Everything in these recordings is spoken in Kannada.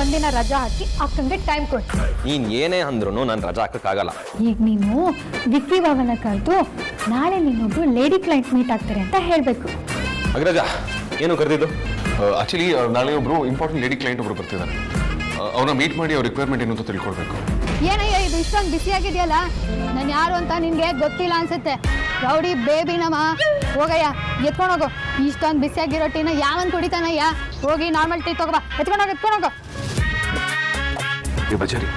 ಒಂದಿನ ರಜಾ ಹಾಕಿ ಅಕ್ಕಂಗೆ ಟೈಮ್ ಕೊಡಿ. ನೀನ್ ಏನೇ ಅಂದ್ರೂ ನಾನು ರಜಾ ಹಾಕಕ್ಕಾಗಲ್ಲ. ಈಗ ನೀನು ವಿಕ್ಕಿ ಬಾಬನ ಕರೆದು ನಾಳೆ ನೀನೊಬ್ರು ಲೇಡಿ ಕ್ಲೈಂಟ್ ಮೀಟ್ ಆಗ್ತಾರೆ ಅಂತ ಹೇಳಬೇಕು. ಅಗ್ರಜ ಏನು ಕರೆದಿದ್ದು? ಆಕ್ಚುಲಿ ನಾಳೆ ಒಬ್ರು ಇಂಪಾರ್ಟೆಂಟ್ ಲೇಡಿ ಕ್ಲೈಂಟ್ ಒಬ್ರು ಬರ್ತಿದ್ದಾರೆ. ಅವ್ರನ್ನ ಮೀಟ್ ಮಾಡಿ ಅವ್ರ ರಿಕ್ವೈರ್ಮೆಂಟ್ ಏನು ಅಂತ ತಿಳ್ಕೊಳ್ಬೇಕು. ಏನಯ್ಯ ಇದು ಇಷ್ಟೊಂದು ಬಿಸಿಯಾಗಿದೆಯಲ್ಲ? ನಾನು ಯಾರು ಅಂತ ನಿನ್ಗೆ ಗೊತ್ತಿಲ್ಲ ಅನ್ಸುತ್ತೆ. ರೌಡಿ ಬೇಬಿನಮ್ಮ, ಹೋಗಯ್ಯ ಎತ್ಕೊಂಡೋಗು. ಇಷ್ಟೊಂದು ಬಿಸಿಯಾಗಿರೋ ಟೀನ ಯಾವನ್ ಕುಡಿತಾನಯ್ಯ? ಹೋಗಿ ನಾರ್ಮಲ್ ಟೀ ತಗೋಬಾ, ಎತ್ಕೊಂಡೋಗು. ಬಜಾರಿ,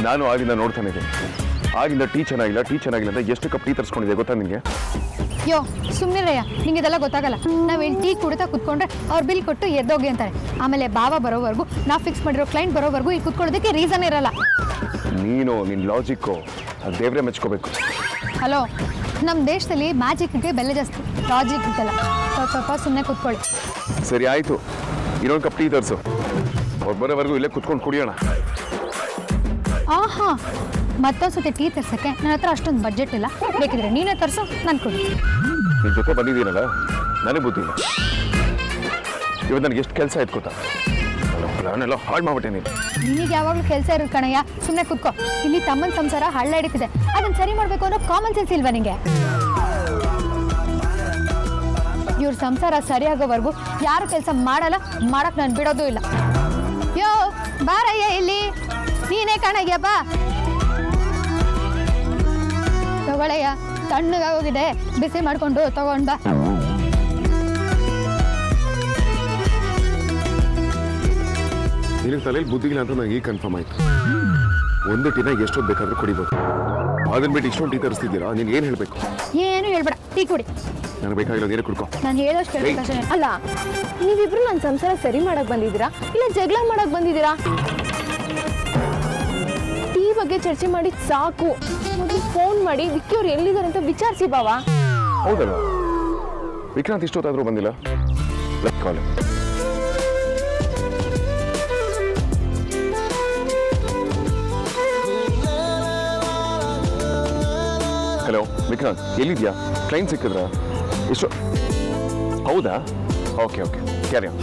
ನಾನು ಆಗಿಂದ ನೋಡ್ತಾನೆ ಇದ್ದೀನಿ. ಆಗಿಂದ ಟೀ ಚೆನ್ನಾಗಿಲ್ಲ ಅಂತ ಎಷ್ಟು ಕಪ್ ಟೀ ತರಿಸ್ಕೊಂಡಿದೆ ಗೊತ್ತಾ ನಿಮಗೆ? ಯೋ ಸುಮ್ಮನಿರಯ್ಯ, ನಿಂಗೆ ಇದೆಲ್ಲ ಗೊತ್ತಾಗಲ್ಲ. ನಾವು ಇಲ್ಲಿ ಟೀ ಕುಡಿತಾ ಕುತ್ಕೊಂಡ್ರೆ ಅವ್ರು ಬಿಲ್ ಕೊಟ್ಟು ಎದ್ದೋಗಿ ಅಂತಾರೆ. ಆಮೇಲೆ ಬಾಬಾ ಬರೋವರೆಗೂ ನಾವು ಫಿಕ್ಸ್ ಮಾಡಿರೋ ಕ್ಲೈಂಟ್ ಬರೋವರೆಗೂ ಇಲ್ಲಿ ಕುತ್ಕೊಳ್ಳೋದಕ್ಕೆ ರೀಸನ್ ಇರಲ್ಲ. ನೀನು ನಿನ್ನ ಲಾಜಿಕ್ಕು ದೇವ್ರೆ ಮೆಚ್ಕೋಬೇಕು. ಹಲೋ, ನಮ್ಮ ದೇಶದಲ್ಲಿ ಮ್ಯಾಜಿಕ್ಗೆ ಬೆಲೆ ಜಾಸ್ತಿ, ಲಾಜಿಕ್ ಇದ್ದಲ್ಲ. ಸ್ವಲ್ಪ ಸುಮ್ಮನೆ ಕುತ್ಕೊಳ್ಳಿ. ಸರಿ ಆಯಿತು, ಇನ್ನೊಂದು ಕಪ್ ಟೀ ತರಿಸು. ಅವ್ರು ಬರೋವರೆಗೂ ಇಲ್ಲೇ ಕುತ್ಕೊಂಡು ಕುಡಿಯೋಣ. ಆಹಾ, ಮತ್ತೊಂದ್ಸತಿ ಟೀ ತರ್ಸಕ್ಕೆ ನನ್ನ ಹತ್ರ ಅಷ್ಟೊಂದು ಬಜೆಟ್ ಇಲ್ಲ. ಬೇಕಿದ್ರೆ ನೀನೇ ತರಿಸು, ನಾನು ಕೊಡಿ. ನಿನ್ನ ಜೊತೆ ಬಂದಿದ್ದೀನಲ್ಲ, ನನಗೆ ಬುದ್ಧಿ ಇಲ್ಲ. ಇವತ್ತು ನನಗೆ ಎಷ್ಟು ಕೆಲಸ ಆಯ್ತು ಗೊತ್ತಾ? ಪ್ಲಾನೆಲ್ಲ ಹಾಳು ಮಾಡ್ಬಿಟ್ಟೆ ನೀನು. ನಿನಗೆ ಯಾವಾಗಲೂ ಕೆಲಸ ಇರೋದು ಕಣಯ್ಯ, ಸುಮ್ಮನೆ ಕುತ್ಕೋ. ಇಲ್ಲಿ ತಮ್ಮನ ಸಂಸಾರ ಹಳ್ಳ ಹಿಡಿತಿದೆ, ಅದನ್ನು ಸರಿ ಮಾಡಬೇಕು ಅನ್ನೋ ಕಾಮನ್ ಸೆನ್ಸ್ ಇಲ್ವಾ ನಿಂಗೆ? ಇವ್ರ ಸಂಸಾರ ಸರಿಯಾಗೋವರೆಗೂ ಯಾರು ಕೆಲಸ ಮಾಡಲ್ಲ, ಮಾಡಕ್ಕೆ ನಾನು ಬಿಡೋದು ಇಲ್ಲ. ಯೋ ಬಾರಯ್ಯ ಇಲ್ಲಿ, ನೀನೇ ಕಣಯ್ಯಪ್ಪ. ತಗೊಳಯ್ಯ, ತಣ್ಣಗಾಗೋಗಿದೆ, ಬಿಸಿ ಮಾಡಿಕೊಂಡು ತಗೊಂಡ್ ಬಾ. ನಿನಗೆ ತಲೆಯಲ್ಲಿ ಬುದ್ಧಿಗಿಲ್ಲ ಅಂತ ನನಗೆ ಈಗ ಕನ್ಫರ್ಮ್ ಆಯಿತು. ಒಂದು ಟೀನ ಎಷ್ಟೊತ್ತು ಬೇಕಾದ್ರೂ ಕುಡಿಬೋದು. ಅದನ್ನ ಬಿಟ್ಟು ಇಷ್ಟೊಂದು ಟೀ ತರಿಸ್ತಿದ್ದೀರಾ? ನೀನು ಏನು ಹೇಳಬೇಕು? ಏನು ಹೇಳ್ಬೇಡ, ಟೀ ಕುಡಿ. ನನಗೆ ಬೇಕಾಗಿಲ್ಲ, ನೀರೇ ಕುಡ್ಕೊ. ನಾನು ಹೇಳೋಷ್ಟು ಕೇಳಬೇಕಷ್ಟೇ. ಅಲ್ಲ, ನೀವಿಬ್ರು ನನ್ನ ಸಂಸಾರ ಸರಿ ಮಾಡಕ್ ಬಂದಿದ್ದೀರಾ ಇಲ್ಲ ಜಗಳ ಮಾಡಕ್ ಬಂದಿದ್ದೀರಾ? ಟೀ ಬಗ್ಗೆ ಚರ್ಚೆ ಮಾಡಿ ಸಾಕು. ಮೊದಲು ಫೋನ್ ಮಾಡಿ ವಿಕ್ಕಿ ಅವ್ರು ಎಲ್ಲಿದ್ದಾರೆ ಅಂತ ವಿಚಾರಿಸಿ ಬಾವಾ. ಹೌದಲ್ಲ, ವಿಕ್ರಾಂತ್ ಇಷ್ಟೊತ್ತಾದರೂ ಬಂದಿಲ್ಲ. ಲೆಟ್ ಕಾಲ್. ಹಲೋ ವಿಕ್ರಾಂತ್, ಎಲ್ಲಿದ್ಯಾ? ಕ್ಲೈಂಟ್ ಸಿಕ್ಕಿದ್ರಾ? ಎಷ್ಟು? ಹೌದಾ? Okay carry on.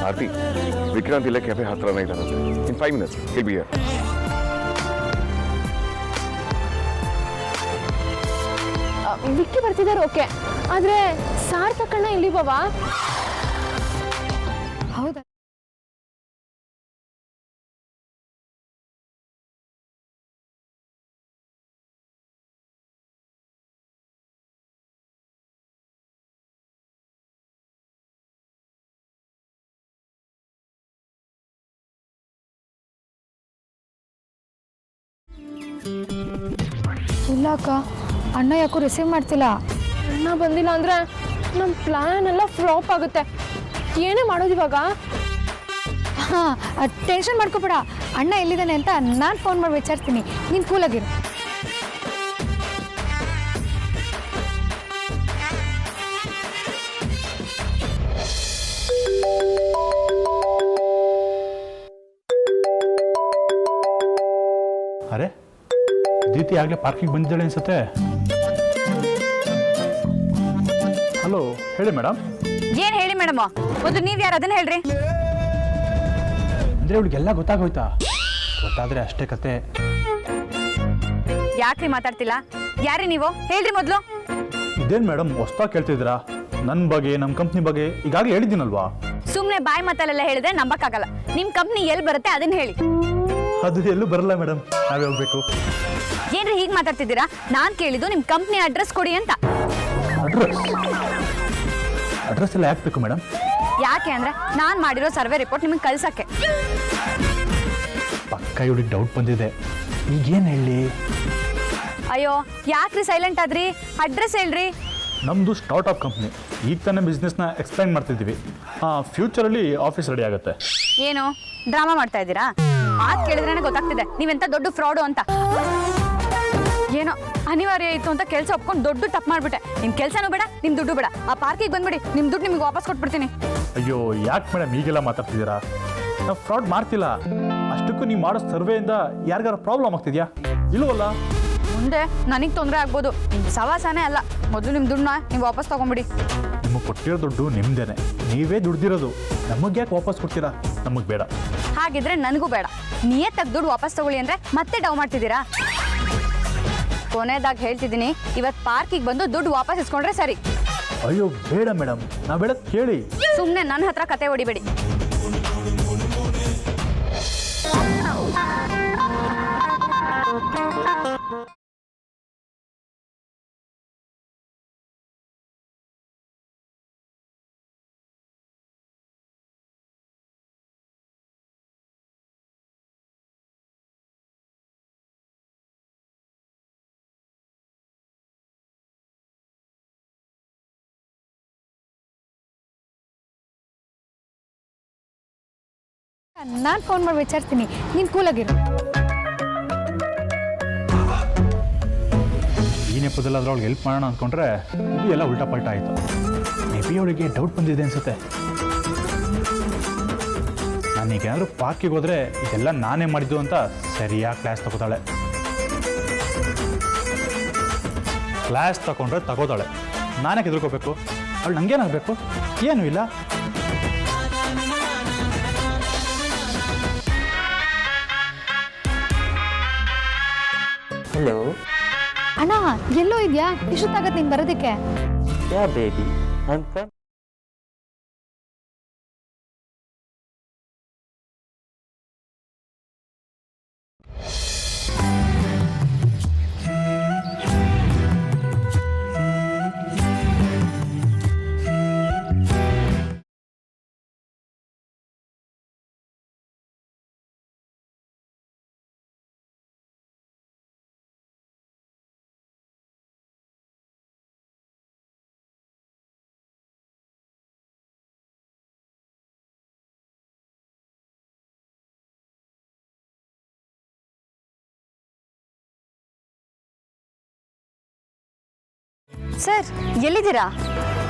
Aarti, Vikrant ಇಲ್ಲೇ ಕೆಫೆ ಹತ್ರನೇ ಇದ್ದಾನಂತೆ. ಇನ್ 5 minutes he'll be here. Vicky ಬರ್ತಿದ್ದಾರೆ, ಓಕೆ. ಆದ್ರೆ ಸಾರ್ಥಕಣ್ಣ ಇಲ್ಲಿ ಬಾವಾ? ಹೌದಾ? ಇಲ್ಲ ಅಕ್ಕ, ಅಣ್ಣ ಯಾಕೋ ರಿಸೀವ್ ಮಾಡ್ತಿಲ್ಲ. ಅಣ್ಣ ಬಂದಿಲ್ಲ ಅಂದ್ರೆ ನಮ್ಮ ಪ್ಲಾನ್ ಎಲ್ಲ ಫ್ಲಾಪ್ ಆಗುತ್ತೆ. ಏನೇ ಮಾಡೋದು ಇವಾಗ? ಹಾಂ, ಟೆನ್ಷನ್ ಮಾಡ್ಕೋಬೇಡ. ಅಣ್ಣ ಎಲ್ಲಿದ್ದಾನೆ ಅಂತ ನಾನು ಫೋನ್ ಮಾಡಿ ವಿಚಾರಿಸ್ತೀನಿ, ನೀನು ಕೂಲಾಗಿರು. ಅರೆ, ದೀತಿ ಆಗಲೇ ಪಾರ್ಕಿಂಗ್ ಬಂದಿದ್ದಾಳೆ ಅನ್ಸುತ್ತೆ. ಹಲೋ, ಹೇಳಿ ಮೇಡಮ್. ಏನ್ ಹೇಳಿ ಮೇಡಮ್? ಮೊದಲು ನೀವ್ ಯಾರು ಅದನ್ನ ಹೇಳ್ರಿ. ಅಂದ್ರೆ ಅವಳಿಗೆಲ್ಲ ಗೊತ್ತಾಗೋಯ್ತಾ? ಗೊತ್ತಾದ್ರೆ ಅಷ್ಟೇ ಕತೆ. ಯಾಕ್ರಿ ಮಾತಾಡ್ತಿಲ್ಲ? ಯಾರಿ ನೀವು? ಹೇಳ್ರಿ ಮೊದ್ಲು. ಇದೇನ್ ಮೇಡಮ್ ಹೊಸ್ತಾಗಿ ಕೇಳ್ತಿದ್ರಾ? ನನ್ನ ಬಗ್ಗೆ, ನಮ್ಮ ಕಂಪ್ನಿ ಬಗ್ಗೆ ಈಗಾಗಲೇ ಹೇಳಿದ್ದೀನಲ್ವಾ? ಸುಮ್ನೆ ಬಾಯಿ ಮಾತಲ್ಲೆಲ್ಲ ಹೇಳಿದ್ರೆ ನಂಬಕ್ಕಾಗಲ್ಲ. ನಿಮ್ ಕಂಪ್ನಿ ಎಲ್ಲಿ ಬರುತ್ತೆ ಅದನ್ನ ಹೇಳಿ. ಅದು ಎಲ್ಲೂ ಬರಲ್ಲ ಮೇಡಮ್, ನಾವೇ ಹೋಗ್ಬೇಕು. ಏನ್ರಿ ಹೀಗೆ ಮಾತಾಡ್ತಿದ್ದೀರಾ? ನಾನ್ ಕೇಳಿದ್ದು ನಿಮ್ ಕಂಪ್ನಿ ಅಡ್ರೆಸ್ ಕೊಡಿ ಅಂತ. ಅಡ್ರೆಸ್ ಎಲ್ಲ ಯಾಕೆ ಬೇಕು ಮೇಡಮ್? ಯಾಕೆ ಅಂದ್ರೆ ನಾನ್ ಮಾಡಿರೋ ಸರ್ವೆ ರಿಪೋರ್ಟ್ ನಿಮಗೆ ಕಳ್ಸಕ್ಕೆ. ಪಕ್ಕ ಇವಳಿಗೆ ಡೌಟ್ ಬಂದಿದೆ, ಈಗೇನು ಹೇಳಿ? ಅಯ್ಯೋ ಯಾಕ್ರಿ ಸೈಲೆಂಟ್ ಆದ್ರಿ? ಅಡ್ರೆಸ್ ಹೇಳ್ರಿ. ನಮ್ಮದು ಸ್ಟಾರ್ಟ್ಅಪ್ ಕಂಪ್ನಿ, ಈಗ ತಾನೇ ಬಿಸ್ನೆಸ್ನ ಎಕ್ಸ್ಪ್ಲೈನ್ ಮಾಡ್ತಿದ್ದೀವಿ. ಫ್ಯೂಚರಲ್ಲಿ ಆಫೀಸ್ ರೆಡಿ ಆಗುತ್ತೆ. ಏನು ಡ್ರಾಮಾ ಮಾಡ್ತಾ ಇದ್ದೀರಾ? ಮಾತು ಕೇಳಿದ್ರೇನೆ ಗೊತ್ತಾಗ್ತಿದೆ ನೀವೆಂತ ದೊಡ್ಡ ಫ್ರಾಡು ಅಂತ. ಏನೋ ಅನಿವಾರ್ಯ ಇತ್ತು ಅಂತ ಕೆಲಸ ಒಪ್ಕೊಂಡು ದೊಡ್ಡ ತಪ್ಪು ಮಾಡ್ಬಿಟ್ಟೆ. ನಿಮ್ ಕೆಲಸನೂ ಬೇಡ, ನಿಮ್ ದುಡ್ಡು ಬೇಡ. ಆ ಪಾರ್ಕಿಗೆ ಬಂದ್ಬಿಡಿ, ನಿಮ್ ದುಡ್ಡು ನಿಮ್ಗೆ ವಾಪಸ್ ಕೊಟ್ಬಿಡ್ತೀನಿ. ಅಯ್ಯೋ ಯಾಕೆ ಮೇಡಮ್ ಈಗೆಲ್ಲ ಮಾತಾಡ್ತಿದ್ದೀರಾ? ನಾವು ಫ್ರಾಡ್ ಮಾಡ್ತಿಲ್ಲ. ಅಷ್ಟಕ್ಕೂ ನೀವು ಮಾಡೋ ಸರ್ವೆಯಿಂದ ಯಾರಿಗಾರ ಪ್ರಾಬ್ಲಮ್ ಆಗ್ತಿದ್ಯಾ? ಇಲ್ವಲ್ಲ. ಮುಂದೆ ನನಗೆ ತೊಂದರೆ ಆಗ್ಬೋದು. ನಿಮ್ ಸವಾಸನೇ ಅಲ್ಲ. ಮೊದಲು ನಿಮ್ ದುಡ್ಡನ್ನ ನೀವು ವಾಪಸ್ ತಗೊಂಡ್ಬಿಡಿ. ನಿಮಗೆ ಕೊಟ್ಟಿರೋ ದುಡ್ಡು ನಿಮ್ಮದೇನೆ, ನೀವೇ ದುಡ್ದಿರೋದು. ನಮಗೆ ಯಾಕೆ ವಾಪಸ್ ಕೊಡ್ತೀರಾ? ನಮಗೆ ಬೇಡ. ಹಾಗಿದ್ರೆ ನನಗೂ ಬೇಡ. ನಿಯತ್ತಾಗಿ ದುಡ್ಡು ವಾಪಸ್ ತಗೊಳ್ಳಿ ಅಂದರೆ ಮತ್ತೆ ಡೌ ಮಾಡ್ತಿದ್ದೀರಾ? ಕೊನೆಯದಾಗಿ ಹೇಳ್ತಿದ್ದೀನಿ, ಇವತ್ತು ಪಾರ್ಕಿಗೆ ಬಂದು ದುಡ್ಡು ವಾಪಸ್ ಇಸ್ಕೊಂಡ್ರೆ ಸರಿ. ಅಯ್ಯೋ ಬೇಡ ಮೇಡಮ್, ನಾವು ಬೇಡ ಕೇಳಿ. ಸುಮ್ಮನೆ ನನ್ನ ಹತ್ರ ಕತೆ ಹೊಡಿಬೇಡಿ. ನಾನು ಫೋನ್ ಮಾಡಿ ವಿಚಾರಿಸ್ತೀನಿ, ನೀನು ಕೂಲಾಗಿರು. ಈ ನೆಪದಲ್ಲಾದ್ರೂ ಅವ್ಳಿಗೆ ಹೆಲ್ಪ್ ಮಾಡೋಣ ಅಂದ್ಕೊಂಡ್ರೆ ಇದು ಎಲ್ಲ ಉಲ್ಟಾ ಪಲ್ಟಾ ಆಯಿತು. ಮೇ ಬಿ ಅವಳಿಗೆ ಡೌಟ್ ಬಂದಿದೆ ಅನ್ಸುತ್ತೆ. ನಾನೀಗೇನಾದರೂ ಪಾರ್ಕಿಗೆ ಹೋದರೆ ಇದೆಲ್ಲ ನಾನೇ ಮಾಡಿದ್ದು ಅಂತ ಸರಿಯಾಗಿ ಕ್ಲಾಸ್ ತಗೋತಾಳೆ. ಕ್ಲಾಸ್ ತಗೊಂಡ್ರೆ ತಗೋತಾಳೆ, ನಾನೇ ಹೆದರ್ಕೋಬೇಕು? ಅವಳು ನನಗೇನಾಗಬೇಕು? ಏನೂ ಇಲ್ಲ. हेलो ಅಣ್ಣ ಎಲ್ಲೋ ಇದೆಯಾ? ಇಷ್ಟೊತ್ತಾಗತ್ತೆ ನೀನು ಬರೋದಕ್ಕೆ? क्या baby I am come sir, ಎಲ್ಲಿದ್ದೀರಾ?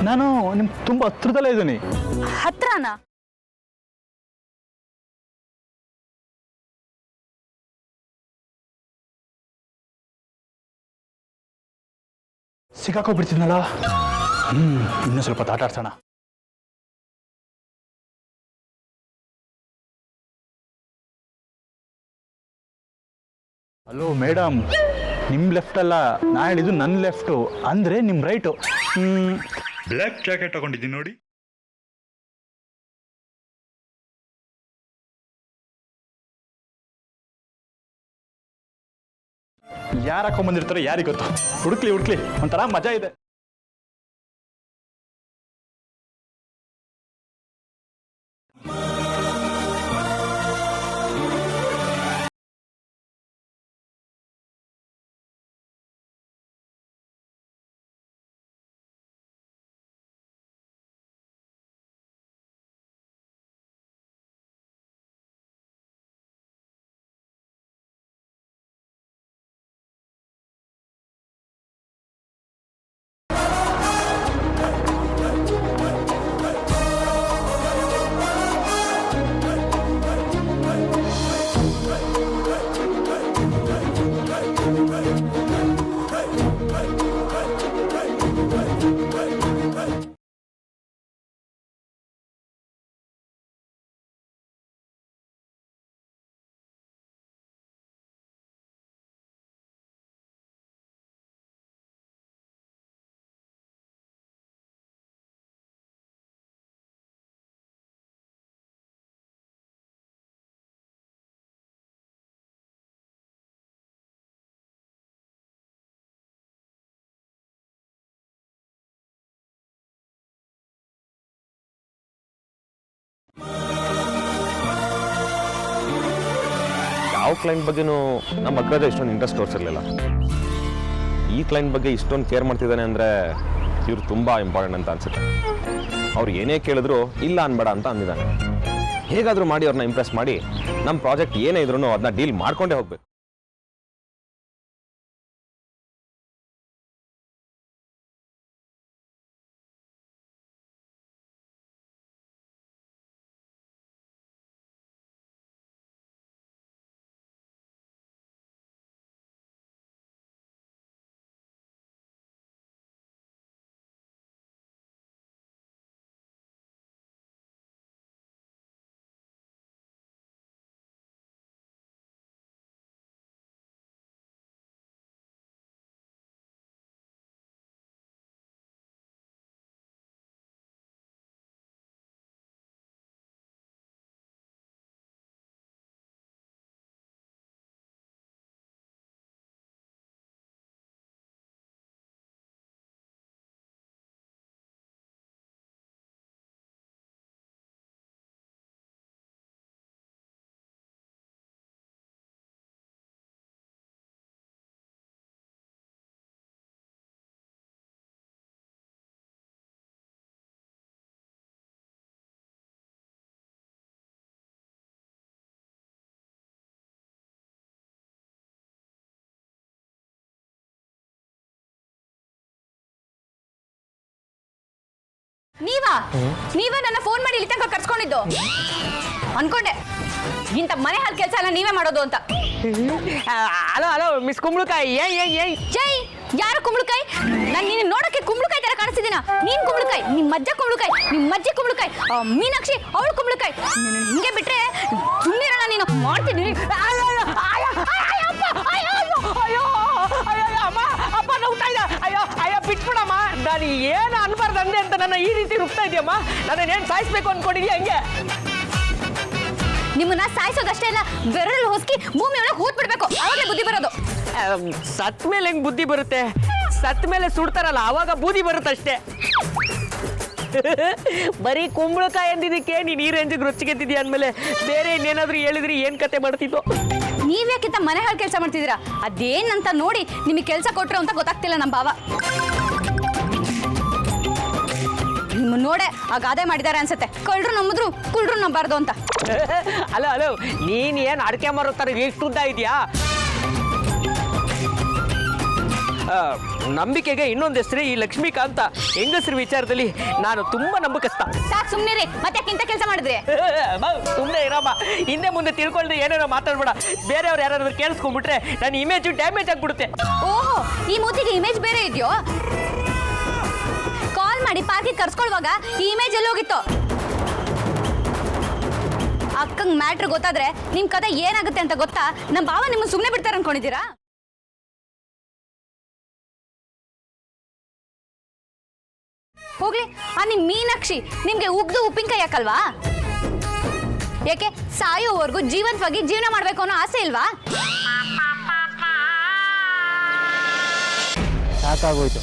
ನಾನು ನಿಮ್ಗೆ ತುಂಬ ಹತ್ರದಲ್ಲೇ ಇದ್ದೀನಿ. ಹತ್ರನಾ? ಸಿಕ್ಕಾಕೋಗ್ಬಿಡ್ತೀನಲ್ಲ. ಇನ್ನೂ ಸ್ವಲ್ಪ ಆಟ ಆಡ್ಸೋಣ. ಹಲೋ ಮೇಡಮ್, ನಿಮ್ಮ ಲೆಫ್ಟ್ ಅಲ್ಲ, ನಾ ಹೇಳಿದ್ದು ನನ್ನ ಲೆಫ್ಟು, ಅಂದರೆ ನಿಮ್ಮ ರೈಟು. ಬ್ಲ್ಯಾಕ್ ಜಾಕೆಟ್ ತಗೊಂಡಿದ್ದೀನಿ ನೋಡಿ. ಯಾರು ಹಾಕೊಂಡ್ಬಂದಿರ್ತಾರೋ ಯಾರಿಗೆ ಗೊತ್ತು. ಹುಡುಕ್ಲಿ ಒಂಥರ ಮಜಾ ಇದೆ. ಯಾವ ಕ್ಲೈಂಟ್ ಬಗ್ಗೆನೂ ನಮ್ಮ ಅಗ್ರಜ ಇಷ್ಟೊಂದು ಇಂಟ್ರೆಸ್ಟ್ ತೋರಿಸಿರ್ಲಿಲ್ಲ. ಈ ಕ್ಲೈಂಟ್ ಬಗ್ಗೆ ಇಷ್ಟೊಂದು ಕೇರ್ ಮಾಡ್ತಿದ್ದಾನೆ ಅಂದರೆ ಇವ್ರು ತುಂಬ ಇಂಪಾರ್ಟೆಂಟ್ ಅಂತ ಅನ್ಸುತ್ತೆ. ಅವ್ರು ಏನೇ ಕೇಳಿದ್ರು ಇಲ್ಲ ಅನ್ಬೇಡ ಅಂತ ಅಂದಿದ್ದಾನೆ. ಹೇಗಾದರೂ ಮಾಡಿ ಅವ್ರನ್ನ ಇಂಪ್ರೆಸ್ ಮಾಡಿ ನಮ್ಮ ಪ್ರಾಜೆಕ್ಟ್ ಏನೇ ಇದ್ರೂ ಅದನ್ನ ಡೀಲ್ ಮಾಡ್ಕೊಂಡೇ ಹೋಗ್ಬೇಕು. ನೀವೇ ನನ್ನ ಫೋನ್ ಮಾಡಿ ಇಲ್ಲಿ ತನಕ ಕರ್ಸ್ಕೊಂಡಿದ್ದು ಅನ್ಕೊಂಡೆ ಇಂಥ ಮನೆ ಹಾಲ್ ಕೆಲಸ ಎಲ್ಲ ನೀವೇ ಮಾಡೋದು ಅಂತ. ಹಲೋ ಮಿಸ್ ಕುಂಬಳಕಾಯಿ ಜೈ ಯಾರು ಕುಂಬಳಕಾಯಿ? ನಾನು ನೀನು ನೋಡಕ್ಕೆ ಕುಂಬಳಕಾಯಿ ತರ ಕಾಣಿಸ್ತಿದ್ದೀನ? ನೀನ್ ಕುಂಬಳಕಾಯಿ, ನಿಮ್ಮ ಅಜ್ಜ ಕುಂಬಳಕಾಯಿ, ನಿಮ್ಮ ಅಜ್ಜಿ ಕುಂಬಳಕಾಯಿ, ಮೀನಾಕ್ಷಿ ಅವಳು ಕುಂಬಳಕಾಯಿ. ಹಿಂಗೆ ಬಿಟ್ರೆ ಸುಮ್ಮನಿರಲ್ಲ ನೀನು, ಮಾಡ್ತೀನಿ. ಅಪ್ಪ ನೋಡ್ತಾ ಇದ್ದ. ಅಯ್ಯೋ ಬಿಟ್ಬಿಡಮ್ಮ, ನಾನು ಏನು ಅನ್ಬಾರ್ದು ಅಂದೆ ಅಂತ ನನ್ನ ಈ ರೀತಿ ರುಬ್ತಾ ಇದೆಯಮ್ಮ. ನನ್ನನ್ನೇನು ಸಾಯಿಸ್ಬೇಕು ಅನ್ಕೊಂಡಿದ್ಯಾ ಹಂಗೆ? ನಿಮ್ಮನ್ನ ಸಾಯಿಸೋದಷ್ಟೇ ಅಲ್ಲ, ಬೆರಳು ಹೊಸ್ಕಿ ಭೂಮಿ ಒಳಗೆ ಹೂತ್ ಬಿಡ್ಬೇಕು, ಅವಾಗಲೇ ಬುದ್ಧಿ ಬರೋದು. ಸತ್ ಮೇಲೆ ಹೆಂಗ್ ಬುದ್ಧಿ ಬರುತ್ತೆ? ಸತ್ ಮೇಲೆ ಸುಡ್ತಾರಲ್ಲ ಅವಾಗ ಬೂದಿ ಬರುತ್ತಷ್ಟೇ. ಬರೀ ಕುಂಬಳಕಾಯಿ ಅಂದಿದ್ದಕ್ಕೆ ನೀನು ಈ ರೇಂಜಿಗೆ ರುಚಿಗೆದ್ದಿದ್ಯಾ ಅಂದಮೇಲೆ ಬೇರೆ ಇನ್ನೇನಾದ್ರೂ ಹೇಳಿದ್ರಿ ಏನ್ ಕತೆ ಮಾಡ್ತಿದ್ದೋ? ನೀವ್ಯಾಕಿಂತ ಮನೆ ಹಾಳು ಕೆಲಸ ಮಾಡ್ತಿದ್ದೀರಾ? ಅದೇನಂತ ನೋಡಿ ನಿಮಗೆ ಕೆಲಸ ಕೊಟ್ರು ಅಂತ ಗೊತ್ತಾಗ್ತಿಲ್ಲ ನಮ್ಮ ಭಾವ. ನಿಮ್ಮ ನೋಡೆ ಆ ಗಾದೆ ಮಾಡಿದ್ದಾರೆ ಅನ್ಸುತ್ತೆ, ಕಳ್ಳರು ನಂಬಿದ್ರು ಕುಳ್ರು ನಂಬಾರ್ದು ಅಂತ. ಹಲೋ ನೀನ್ ಏನ್ ಅಡಕೆ ಮಾರುತ್ತಾರೆ ಎಷ್ಟು ಉದ್ದ ಇದೆಯಾ? ನಂಬಿಕೆಗೆ ಇನ್ನೊಂದು ಹೆಸರು ಈ ಲಕ್ಷ್ಮೀಕಾಂತ. ಹೆಂಗಸರ ವಿಚಾರದಲ್ಲಿ ನಾನು ತುಂಬಾ ನಂಬಿಕಸ್ತ. ಸಾಕು ಸುಮ್ಮನಿರಿ, ಮತ್ತೆ ಇಂಥ ಕೆಲಸ ಮಾಡಿದ್ರಿ? ಸುಮ್ಮನೆ ಇರಮ್ಮ, ಹಿಂದೆ ಮುಂದೆ ತಿಳ್ಕೊಳ್ದೆ ಏನೇನೋ ಮಾತಾಡ್ಬೇಡ. ಬೇರೆಯವ್ರು ಯಾರಾದ್ರೂ ಕೇಳಿಸ್ಕೊಂಡ್ಬಿಟ್ರೆ ನನ್ನ ಇಮೇಜ್ ಡ್ಯಾಮೇಜ್ ಆಗ್ಬಿಡುತ್ತೆ. ಓಹೋ, ಈ ಮೂತಿಗೆ ಇಮೇಜ್ ಬೇರೆ ಇದೆಯೋ? ಕಾಲ್ ಮಾಡಿ ಪಾರ್ಕಿಗೆ ಕರ್ಸ್ಕೊಳ್ವಾಗ ಈ ಇಮೇಜ್ ಎಲ್ಲಿ ಹೋಗಿತ್ತು? ಅಕ್ಕಂಗ್ ಮ್ಯಾಟ್ರ್ ಗೊತ್ತಾದ್ರೆ ನಿಮ್ ಕಥೆ ಏನಾಗುತ್ತೆ ಅಂತ ಗೊತ್ತಾ? ನಮ್ಮ ಭಾವ ನಿಮ್ಮನ್ನ ಸುಮ್ಮನೆ ಬಿಡ್ತಾರೆ ಅನ್ಕೊಂಡಿದ್ದೀರಾ? ಹೋಗ್ಲಿ, ಆ ನಿಮ್ ಮೀನಾಕ್ಷಿ ನಿಮ್ಗೆ ಉಗ್ದು ಉಪ್ಪಿನಕಾಯಿ ಯಾಕಲ್ವಾ? ಯಾಕೆ ಸಾಯೋವರೆಗೂ ಜೀವಂತವಾಗಿ ಜೀವನ ಮಾಡ್ಬೇಕು ಅನ್ನೋ ಆಸೆ ಇಲ್ವಾ? ಸಾಕಾಗೋಯ್ತು.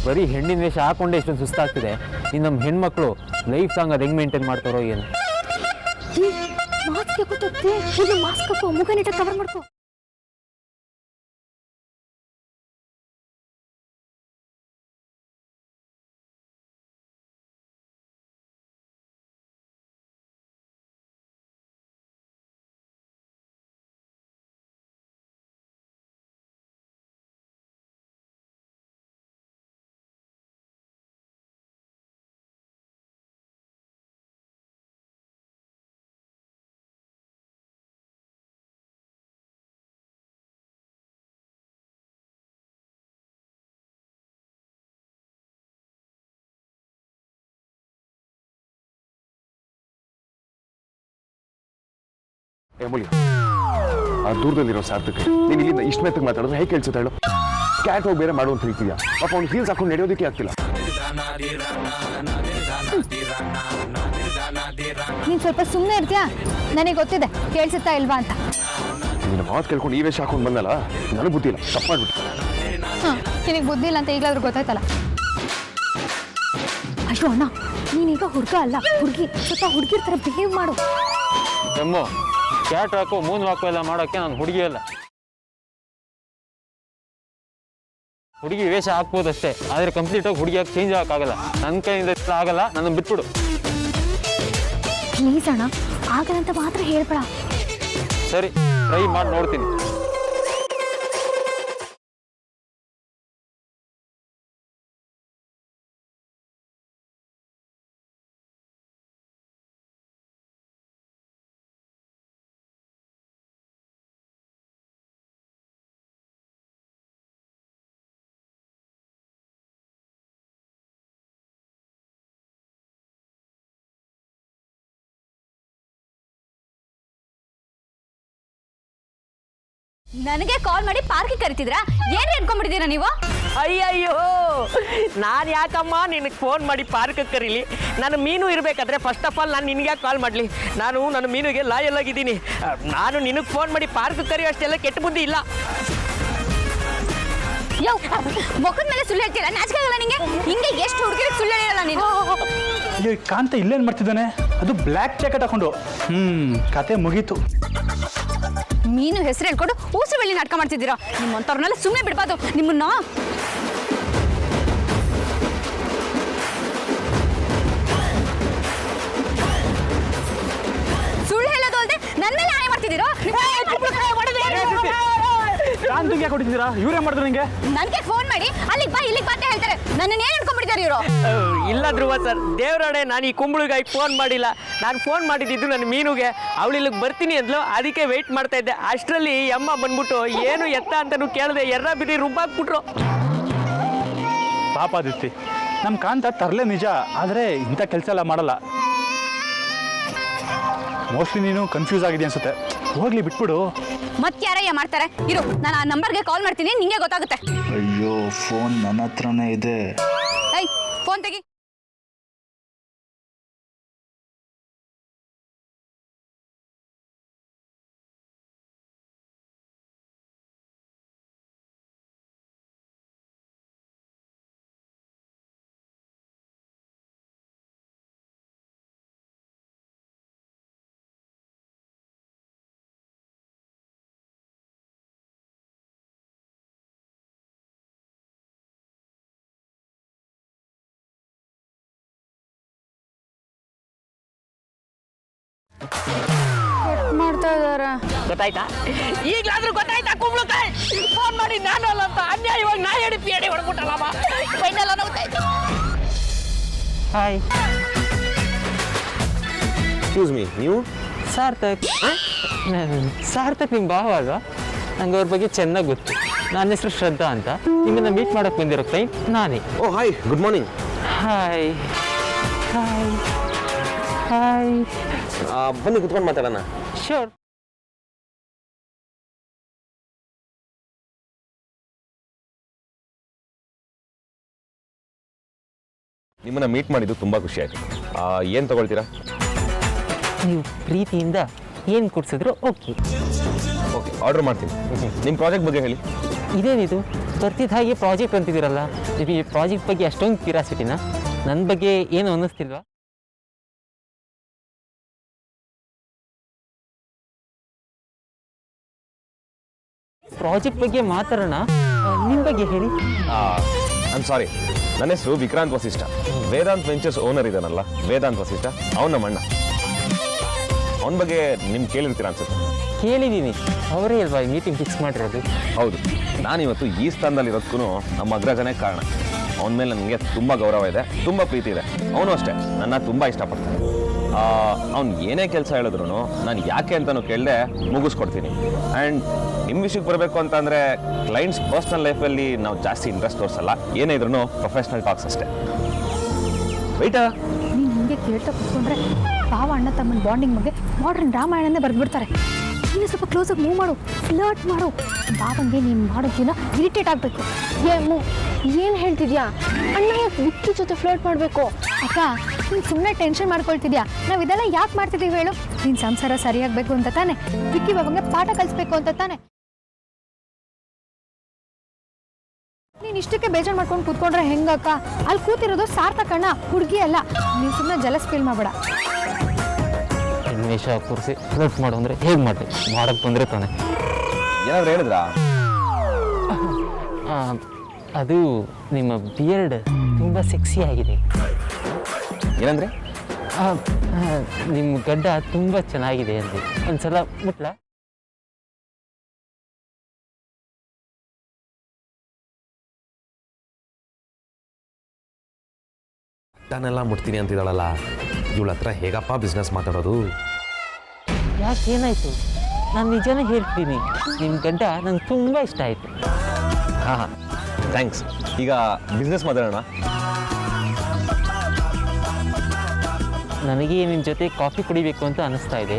ಬರೀ ಹೆಣ್ಣಿನ ವೇಷ ಹಾಕೊಂಡೆ ಇಷ್ಟೊಂದು ಸುಸ್ತಾಗ್ತಿದೆ. ಇನ್ನು ನಮ್ಮ ಹೆಣ್ಮಕ್ಳು ಲೈಫ್ ಲಾಂಗ್ ಅದು ಹೆಂಗೆ ಮೇಂಟೈನ್ ಮಾಡ್ತಾರೋ ಏನು? ಮಾಸ್ಕ್ ಗೊತ್ತೇ, ಮಾಸ್ಕ್ ಹಾಕೋ, ಮುಖ ನೀಟಾಗಿ ಕವರ್ ಮಾಡ್ಕೋ. ಅಮೂಲ್ಯ, ಆ ದೂರದಲ್ಲಿರೋ ಸಾರ್ಥಕ್ ನೀನು ಇಲ್ಲಿಂದ ಇಷ್ಟ ಮೆತ್ತಗೆ ಮಾತಾಡಿದ್ರೆ ಹೇಗೆ ಕೇಳಿಸುತ್ತೆ ಹೇಳು? ಕ್ಯಾಟ್ ಹೋಗಿ ಬೇರೆ ಮಾಡು ಅಂತ ಹೇಳ್ತೀಯಾ? ಪಾಪ ಅವ್ನು ಹೀಲ್ಸ್ ಹಾಕೊಂಡು ನಡೆಯೋದಕ್ಕೆ ಆಗ್ತಿಲ್ಲ. ನೀನು ಸ್ವಲ್ಪ ಸುಮ್ಮನೆ ಇರ್ತೀಯಾ? ನನಗೆ ಗೊತ್ತಿದೆ ಕೇಳಿಸುತ್ತಾ ಇಲ್ವಾ ಅಂತ. ನಿನ್ನ ಮಾತು ಕೇಳ್ಕೊಂಡು ಈ ವೇಷ ಹಾಕೊಂಡು ಬಂದಲ್ಲ, ನನಗೆ ಬುದ್ಧಿ ಇಲ್ಲ, ತಪ್ಪು ಮಾಡ್ಬಿಟ್ಟು. ಹಾಂ, ನಿನಗೆ ಬುದ್ಧಿ ಇಲ್ಲ ಅಂತ ಈಗಲಾದ್ರೂ ಗೊತ್ತಾಯ್ತಲ್ಲ. ಅಯ್ಯೋ ಅಣ್ಣ, ನೀನೀಗ ಹುಡುಗ ಅಲ್ಲ ಹುಡುಗಿ, ಸ್ವಲ್ಪ ಹುಡುಗಿರ್ ಥರ ಬಿಹೇವ್ ಮಾಡು. ಎಮ್ಮು ಕ್ಯಾಟ್ ಹಾಕು ಮೂನ್ ವಾಕು ಎಲ್ಲ ಮಾಡೋಕ್ಕೆ ನಾನು ಹುಡುಗಿ ಅಲ್ಲ. ಹುಡುಗಿ ವೇಷ ಹಾಕ್ಬೋದಷ್ಟೇ, ಆದರೆ ಕಂಪ್ಲೀಟಾಗಿ ಹುಡುಗಿಯಾಗಿ ಚೇಂಜ್ ಮಾಡೋಕ್ಕಾಗಲ್ಲ. ನನ್ನ ಕೈಯಿಂದ ಆಗಲ್ಲ, ನನ್ನ ಬಿಟ್ಬಿಡು. ಪ್ಲೀಸ್ ಅಣ್ಣ, ಆಗಲ್ಲಂತ ಮಾತ್ರ ಹೇಳ್ಬೇಡ. ಸರಿ, ಟ್ರೈ ಮಾಡಿ ನೋಡ್ತೀನಿ. ನನಗೆ ಕಾಲ್ ಮಾಡಿ ಪಾರ್ಕಿಗೆ ಕರಿತಿದ್ರಾ? ಏನ್ ಅನ್ಕೊಂಡ್ಬಿಟ್ಟಿದ್ದೀರಾ ನೀವು? ಅಯ್ಯಯ್ಯೋ, ನಾನು ಯಾಕಮ್ಮ ನಿನಗೆ ಫೋನ್ ಮಾಡಿ ಪಾರ್ಕಿಗೆ ಕರೀಲಿ? ನಾನು ಮೀನು ಇರಬೇಕಾದ್ರೆ ಫಸ್ಟ್ ಆಫ್ ಆಲ್ ನಾನು ನಿನಗೆ ಯಾಕೆ ಕಾಲ್ ಮಾಡಲಿ? ನನ್ನ ಮೀನುಗೆ ಲಾಯಲ್ ಆಗಿದ್ದೀನಿ. ನಾನು ನಿನಗೆ ಫೋನ್ ಮಾಡಿ ಪಾರ್ಕಿಗೆ ಕರೆಯೋ ಅಷ್ಟೆಲ್ಲ ಕೆಟ್ಟ ಬುದ್ಧಿ ಇಲ್ಲ. ಯೋ, ಮುಖದ ಮೇಲೆ ಸುಳ್ಳು ಹೇಳ್ತೀರಾ? ನಾಚಿಕೆ ಆಗಲ್ಲ ನಿಂಗೆ? ಹಿಂಗೆ ಎಷ್ಟು ಹುಡುಗಿರಿಗೆ ಸುಳ್ಳು ಹೇಳಿರಲ್ಲ ನೀನು? ಅಯ್ಯೋ, ಕಾಂತ ಇಲ್ಲೇನು ಮಾಡ್ತಿದ್ದಾನೆ? ಅದು ಬ್ಲ್ಯಾಕ್ ಜಾಕೆಟ್ ಹಾಕೊಂಡು. ಕತೆ ಮುಗೀತು. ಮೀನು ಹೆಸರು ಹೇಳ್ಕೊಂಡು ಊಸು ಬೆಳ್ಳಿ ನಾಟಕ ಮಾಡ್ತಿದ್ದೀರಾ? ನಿಮ್ಮಂಥವ್ರನ್ನೆಲ್ಲ ಸುಮ್ಮನೆ ಬಿಡ್ಬಾರ್ದು. ನಿಮ್ಮನ್ನ ಸುಳ್ಳು ಹೇಳೋದು ಅಲ್ಲದೆ ನನ್ನ ಮೇಲೆ ಹಾನಿ ಮಾಡ್ತಿದ್ದೀರಾ? ನಂಗೆ ಯಾಕೆ ಹೊಡಿತಿದ್ದೀರಾ? ಇವ್ರೇನ್ ಮಾಡಿದ್ರು ನಿಂಗೆ? ನನಗೆ ಫೋನ್ ಮಾಡಿ ಅಲ್ಲಿಗೆ ಬಾ ಇಲ್ಲಿಗೆ ಬಾ ಅಂತ ಹೇಳ್ತಾರೆ. ನನ್ನನ್ನು ಏನು ಅನ್ಕೊಂಡ್ಬಿಟ್ಟಿದ್ದಾರೆ ಇವರು? ಇಲ್ಲ ಧ್ರುವ ಸರ್, ದೇವರಡೆ ನಾನು ಈ ಕುಂಬಳಗಾಯಿ ಫೋನ್ ಮಾಡಿಲ್ಲ. ನಾನು ಫೋನ್ ಮಾಡಿದ್ದು ನನ್ನ ಮೀನುಗೆ. ಅವಳು ಇಲ್ಲಿಗೆ ಬರ್ತೀನಿ ಅಂದ್ಲು, ಅದಕ್ಕೆ ವೆಯ್ಟ್ ಮಾಡ್ತಾ ಇದ್ದೆ. ಅಷ್ಟರಲ್ಲಿ ಅಮ್ಮ ಬಂದ್ಬಿಟ್ಟು ಏನು ಎತ್ತ ಅಂತಲೂ ಕೇಳಿದೆ, ಎರ್ರ ಬಿಡಿ ರುಬ್ಬಾಕ್ಬಿಟ್ರು. ಪಾಪ ದಿತ್ತಿ, ನಮ್ಮ ಕಾಂತ ತರಲೇ ನಿಜ, ಆದರೆ ಇಂಥ ಕೆಲಸ ಎಲ್ಲ ಮಾಡಲ್ಲ. ಮೋಸ್ಟ್ಲಿ ನೀನು ಕನ್ಫ್ಯೂಸ್ ಆಗಿದೆ ಅನ್ಸುತ್ತೆ. ಹೋಗ್ಲಿ ಬಿಟ್ಬಿಡು. ಮತ್ತೆ ಯಾರಯ್ಯ ಮಾಡ್ತಾರೆ? ಇರು, ನಾನು ಆ ನಂಬರ್ಗೆ ಕಾಲ್ ಮಾಡ್ತೀನಿ, ನಿಂಗೆ ಗೊತ್ತಾಗುತ್ತೆ. ಅಯ್ಯೋ, ಫೋನ್ ನನ್ನ ಹತ್ರನೇ ಇದೆ. ಐ ಫೋನ್ ತೆಗಿ. ಮಾಡ್ತಾ ಇದಾರೆ. ಗೊತ್ತಾಯ್ತಾ? ಈಗಲಾದ್ರೂ ಗೊತ್ತಾಯ್ತಾ ಕುಂಬಳಕಾಯಿ? ಫೋನ್ ಮಾಡಿ ನಾನು ಅಲ್ಲ ಅಂತ ಅನ್ಯಾಯವಾಗಿ ನಾ ಹೇಳಿ ಪಿ ಎಡಿ ಹೊಡ್ಬಿಟ್ಟಲ್ಲಮ್ಮ. ಫೈನಲ್ ಗೊತ್ತಾಯ್ತು. ಹಾಯ್, ಎಕ್ಸ್ಕ್ಯೂಸ್ ಮೀ, ನೀವು? ಸಾರ್ಥಕ್. ಸಾರ್ಥಕ್ ನಿಮ್ಮ ಭಾವ ಅಲ್ವಾ? ನಂಗೆ ಅವ್ರ ಬಗ್ಗೆ ಚೆನ್ನಾಗಿ ಗೊತ್ತು. ನನ್ನ ಹೆಸರು ಶ್ರದ್ಧಾ ಅಂತ. ನಿಮ್ಮನ್ನ ಮೀಟ್ ಮಾಡಕ್ಕೆ ಬಂದಿರೋ ಕ್ಲೈಂಟ್ ನಾನೇ. Oh hi, good morning. Hi hi hi. ಬನ್ನಿ ಕುತ್ಕೊಂಡು ಮಾತಾಡೋಣ. ಶೋರ್. ನಿಮ್ಮನ್ನ ಮೀಟ್ ಮಾಡಿದ್ದು ತುಂಬ ಖುಷಿ ಆಯಿತು. ಏನು ತಗೊಳ್ತೀರಾ? ನೀವು ಪ್ರೀತಿಯಿಂದ ಏನು ಕೊಡ್ಸಿದ್ರು ಓಕೆ. ಓಕೆ, ಆರ್ಡರ್ ಮಾಡ್ತೀನಿ. ನಿಮ್ಮ ಪ್ರಾಜೆಕ್ಟ್ ಬಗ್ಗೆ ಹೇಳಿ. ಇದೇನಿದು ಬರ್ತಿದ್ದ ಹಾಗೆ ಪ್ರಾಜೆಕ್ಟ್ ಅಂತಿದ್ದೀರಲ್ಲ? ನಿಮಗೆ ಈ ಪ್ರಾಜೆಕ್ಟ್ ಬಗ್ಗೆ ಅಷ್ಟೊಂದು ಕ್ಯೂರಿಯಾಸಿಟಿನಾ? ನನ್ನ ಬಗ್ಗೆ ಏನು ಅನ್ನಿಸ್ತಿಲ್ವಾ? ಪ್ರಾಜೆಕ್ಟ್ ಬಗ್ಗೆ ಮಾತಾಡೋಣ, ನಿಮ್ಮ ಬಗ್ಗೆ ಹೇಳಿ. ಐಮ್ ಸಾರಿ, ನನ್ನ ಹೆಸರು ವಿಕ್ರಾಂತ್ ವಸಿಷ್ಠ. ವೇದಾಂತ್ ವೆಂಚರ್ಸ್ ಓನರ್ ಇದ್ದಾನಲ್ಲ, ವೇದಾಂತ್ ವಸಿಷ್ಠ, ಅವನ ನಮ್ಮ ಅಣ್ಣ. ಅವನ ಬಗ್ಗೆ ನಿಮ್ಗೆ ಕೇಳಿರ್ತೀರ ಅನ್ಸುತ್ತೆ. ಕೇಳಿದ್ದೀನಿ, ಅವರೇ ಅಲ್ವಾ ಈ ಮೀಟಿಂಗ್ ಫಿಕ್ಸ್ ಮಾಡಿರೋದು? ಹೌದು, ನಾನಿವತ್ತು ಈ ಸ್ಥಾನದಲ್ಲಿರೋದಕ್ಕೂ ನಮ್ಮ ಅಗ್ರಜನೇ ಕಾರಣ. ಅವನ ಮೇಲೆ ನನಗೆ ತುಂಬ ಗೌರವ ಇದೆ, ತುಂಬ ಪ್ರೀತಿ ಇದೆ. ಅವನು ಅಷ್ಟೇ ನನ್ನ ತುಂಬ ಇಷ್ಟಪಡ್ತಾನೆ. ಅವ್ನು ಏನೇ ಕೆಲಸ ಹೇಳಿದ್ರು ನಾನು ಯಾಕೆ ಅಂತಲೂ ಕೇಳದೆ ಮುಗಿಸ್ಕೊಡ್ತೀನಿ. ಆ್ಯಂಡ್ ನಿಮ್ಮ ವಿಷಯಕ್ಕೆ ಬರಬೇಕು ಅಂತಂದರೆ ಕ್ಲೈಂಟ್ಸ್ ಪರ್ಸ್ನಲ್ ಲೈಫಲ್ಲಿ ನಾವು ಜಾಸ್ತಿ ಇಂಟ್ರೆಸ್ಟ್ ತೋರಿಸಲ್ಲ. ಏನೇ ಇದ್ರೂ ಪ್ರೊಫೆಷ್ನಲ್ ಟಾಕ್ಸ್ ಅಷ್ಟೇ. ರೈಟಾ? ನೀನು ಹಿಂಗೆ ಕೇಳ್ತಾ ಕೂತ್ಕೊಂಡ್ರೆ ಭಾವ ಅಣ್ಣ ತಮ್ಮನ ಬಾಂಡಿಂಗ್ ಬಗ್ಗೆ ಮಾಡ್ರನ್ ರಾಮಾಯಣನೇ ಬರೆದ್ಬಿಡ್ತಾರೆ. ನೀನು ಸ್ವಲ್ಪ ಕ್ಲೋಸಾಗಿ ಮೂವ್ ಮಾಡು, ಫ್ಲರ್ಟ್ ಮಾಡು. ಭಾವಂಗೆ ನೀನು ಮಾಡೋದನ್ನ ಇರಿಟೇಟ್ ಆಗಬೇಕು. ಏನು ಹೇಳ್ತಿದ್ಯಾ? ಅಣ್ಣ ಯಾಕೆ ವಿಕ್ಕಿ ಜೊತೆ ಫ್ಲರ್ಟ್ ಮಾಡಬೇಕು? ಅಕ್ಕ, ನೀನು ಸುಮ್ಮನೆ ಟೆನ್ಷನ್ ಮಾಡ್ಕೊಳ್ತಿದ್ಯಾ? ನಾವು ಇದೆಲ್ಲ ಯಾಕೆ ಮಾಡ್ತಿದ್ದೀವಿ ಹೇಳು? ನಿನ್ನ ಸಂಸಾರ ಸರಿಯಾಗಬೇಕು ಅಂತ ತಾನೆ, ವಿಕ್ಕಿ ಬಾಬಂಗೆ ಪಾಠ ಕಲಿಸ್ಬೇಕು ಅಂತ ತಾನೆ. ನೀನು ಇಷ್ಟಕ್ಕೆ ಬೇಜಾರು ಮಾಡ್ಕೊಂಡು ಕೂತ್ಕೊಂಡ್ರೆ ಹೆಂಗಕ್ಕ? ಅಲ್ಲಿ ಕೂತಿರೋದು ಸಾರ್ಥಕಣ್ಣ, ಹುಡುಗಿ ಅಲ್ಲ. ನೀನು ಸುಮ್ಮನೆ ಜಲಸ್ ಫೀಲ್ ಮಾಡಬೇಡ. ವೇಷ ಕೂರಿಸಿ ಫ್ಲರ್ಟ್ ಮಾಡು ಅಂದರೆ ಹೇಗೆ ಮಾಡಿ ಮಾಡೋಕ್ಕೆ ಬಂದರೆ ತಾನೆ. ಏನಾದ್ರು ಹೇಳಿದ್ರಾ? ಅದು ನಿಮ್ಮ ಬಿಯರ್ಡ್ ತುಂಬ ಸೆಕ್ಸಿ ಆಗಿದೆ. ಏನಂದ್ರೆ? ನಿಮ್ಮ ಗಡ್ಡ ತುಂಬ ಚೆನ್ನಾಗಿದೆ ಅಂದೆ. ಒಂದ್ಸಲ ಮುಟ್ಲಾ? ಗಡ್ಡನೆಲ್ಲ ಮುಟ್ತೀನಿ ಅಂತಿದ್ದಾಳಲ್ಲ, ಇವಳ ಹತ್ರ ಹೇಗಪ್ಪ ಬಿಸ್ನೆಸ್ ಮಾತಾಡೋದು? ಯಾಕೆ ಏನಾಯಿತು? ನಾನು ನಿಜನೇ ಹೇಳ್ತೀನಿ, ನಿಮ್ಮ ಗಡ್ಡ ನಂಗೆ ತುಂಬ ಇಷ್ಟ ಆಯಿತು. ಹಾಂ, ಥ್ಯಾಂಕ್ಸ್. ಈಗ ಬಿಸ್ನೆಸ್ ಮಾತಾಡೋಣ. ನನಗೆ ನಿಮ್ಮ ಜೊತೆ ಕಾಫಿ ಕುಡಿಬೇಕು ಅಂತ ಅನ್ನಿಸ್ತಾ ಇದೆ.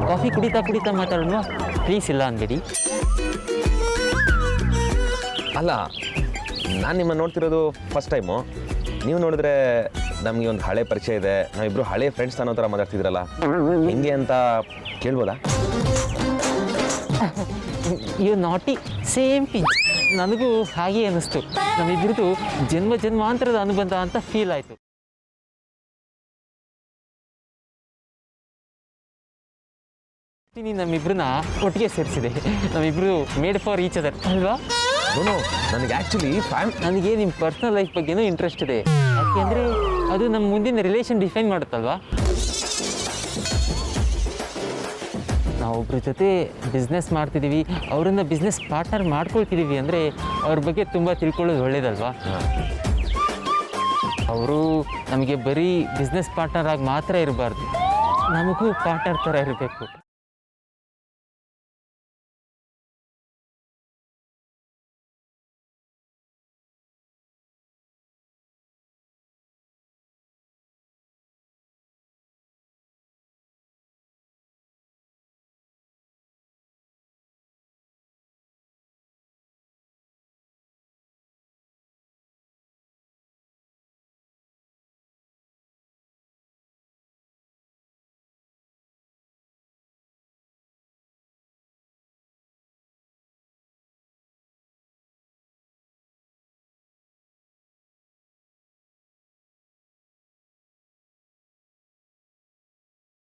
ಕಾಫಿ ಕುಡಿತಾ ಮಾತಾಡೋಣ ಪ್ಲೀಸ್. ಇಲ್ಲ ಅಂದ್ಬಿಡಿ. ಅಲ್ಲ, ನಾನು ನಿಮ್ಮನ್ನು ನೋಡ್ತಿರೋದು ಫಸ್ಟ್ ಟೈಮು. ನೀವು ನೋಡಿದ್ರೆ ನಮಗೆ ಒಂದು ಹಳೆ ಪರಿಚಯ ಇದೆ, ನಾವಿಬ್ಬರು ಹಳೆ ಫ್ರೆಂಡ್ಸ್ ಅನ್ನೋ ಥರ ಮಾತಾಡ್ತಿದ್ರಲ್ಲ, ಹೆಂಗೆ ಅಂತ ಕೇಳ್ಬೋದಾ? You naughty same pinch. ನನಗೂ ಹಾಗೆ ಅನ್ನಿಸ್ತು. ನಮ್ಮಿಬ್ಬರದು ಜನ್ಮಾಂತರದ ಅನುಬಂಧ ಅಂತ ಫೀಲ್ ಆಯಿತು. ನಮ್ಮಿಬ್ರನ್ನ ಒಟ್ಟಿಗೆ ಸೇರಿಸಿದೆ. ನಮ್ಮಿಬ್ರು ಮೇಡ್ ಫಾರ್ ಈಚ್ ಅದರ್ ಅಲ್ವಾ? ನನಗೆ ಆ್ಯಕ್ಚುಲಿ ನನಗೆ ನಿಮ್ಮ ಪರ್ಸ್ನಲ್ ಲೈಫ್ ಬಗ್ಗೆನೂ ಇಂಟ್ರೆಸ್ಟ್ ಇದೆ. ಯಾಕೆಂದರೆ ಅದು ನಮ್ಮ ಮುಂದಿನ ರಿಲೇಷನ್ ಡಿಫೈನ್ ಮಾಡುತ್ತಲ್ವಾ? ನಾವೊಬ್ಬರ ಜೊತೆ ಬಿಸ್ನೆಸ್ ಮಾಡ್ತಿದ್ದೀವಿ, ಅವರನ್ನ ಬಿಸ್ನೆಸ್ ಪಾರ್ಟ್ನರ್ ಮಾಡ್ಕೊಳ್ತಿದ್ದೀವಿ ಅಂದರೆ ಅವ್ರ ಬಗ್ಗೆ ತುಂಬ ತಿಳ್ಕೊಳ್ಳೋದು ಒಳ್ಳೇದಲ್ವಾ? ಅವರು ನಮಗೆ ಬರೀ ಬಿಸ್ನೆಸ್ ಪಾರ್ಟ್ನರ್ ಆಗಿ ಮಾತ್ರ ಇರಬಾರ್ದು, ನಮಗೂ ಪಾರ್ಟ್ನರ್ ಥರ ಇರಬೇಕು.